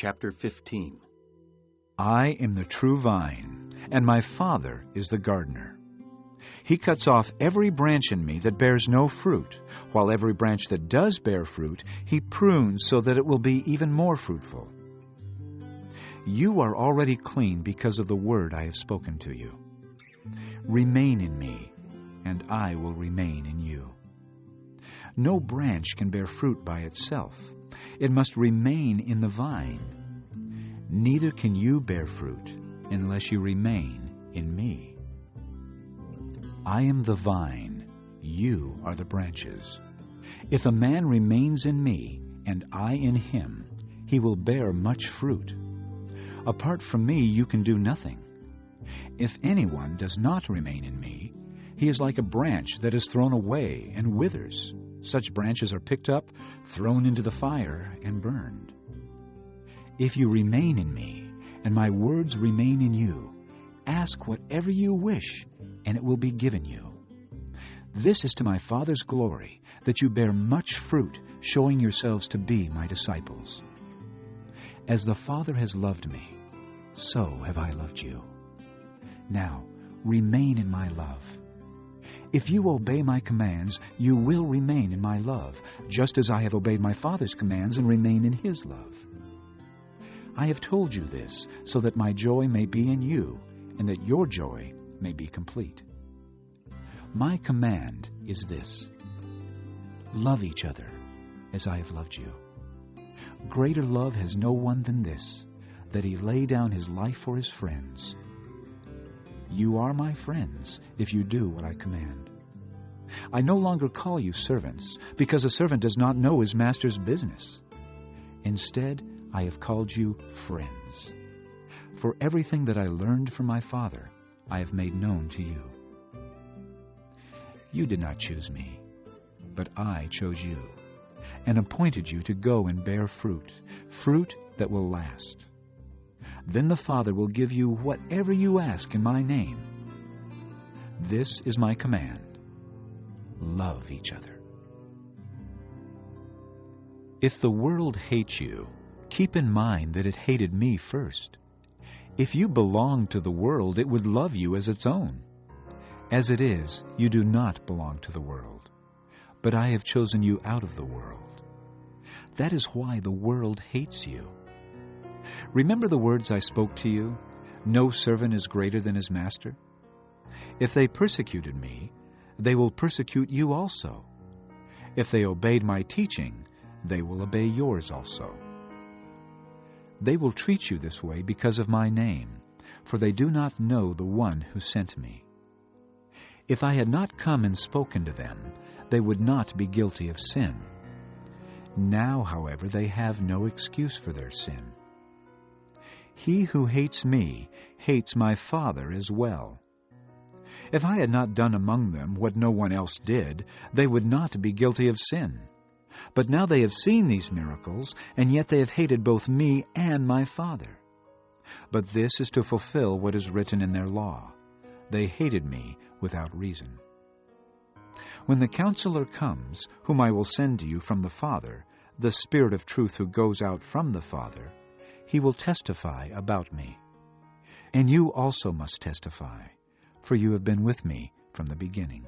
Chapter 15. I am the true vine, and my Father is the gardener. He cuts off every branch in me that bears no fruit, while every branch that does bear fruit, he prunes so that it will be even more fruitful. You are already clean because of the word I have spoken to you. Remain in me, and I will remain in you. No branch can bear fruit by itself. It must remain in the vine. Neither can you bear fruit unless you remain in me. I am the vine, you are the branches. If a man remains in me, and I in him, he will bear much fruit. Apart from me you can do nothing. If anyone does not remain in me, he is like a branch that is thrown away and withers. Such branches are picked up, thrown into the fire, and burned. If you remain in me, and my words remain in you, ask whatever you wish, and it will be given you. This is to my Father's glory, that you bear much fruit, showing yourselves to be my disciples. As the Father has loved me, so have I loved you. Now, remain in my love. If you obey my commands, you will remain in my love, just as I have obeyed my Father's commands and remain in his love. I have told you this, so that my joy may be in you, and that your joy may be complete. My command is this: love each other as I have loved you. Greater love has no one than this, that he lay down his life for his friends. You are my friends if you do what I command. I no longer call you servants, because a servant does not know his master's business. Instead, I have called you friends. For everything that I learned from my Father, I have made known to you. You did not choose me, but I chose you, and appointed you to go and bear fruit, fruit that will last. Then the Father will give you whatever you ask in my name. This is my command: love each other. If the world hates you, keep in mind that it hated me first. If you belonged to the world, it would love you as its own. As it is, you do not belong to the world, but I have chosen you out of the world. That is why the world hates you. Remember the words I spoke to you? No servant is greater than his master. If they persecuted me, they will persecute you also. If they obeyed my teaching, they will obey yours also. They will treat you this way because of my name, for they do not know the one who sent me. If I had not come and spoken to them, they would not be guilty of sin. Now, however, they have no excuse for their sin. He who hates me hates my Father as well. If I had not done among them what no one else did, they would not be guilty of sin. But now they have seen these miracles, and yet they have hated both me and my Father. But this is to fulfill what is written in their law: they hated me without reason. When the Counselor comes, whom I will send to you from the Father, the Spirit of truth who goes out from the Father, he will testify about me. And you also must testify, for you have been with me from the beginning.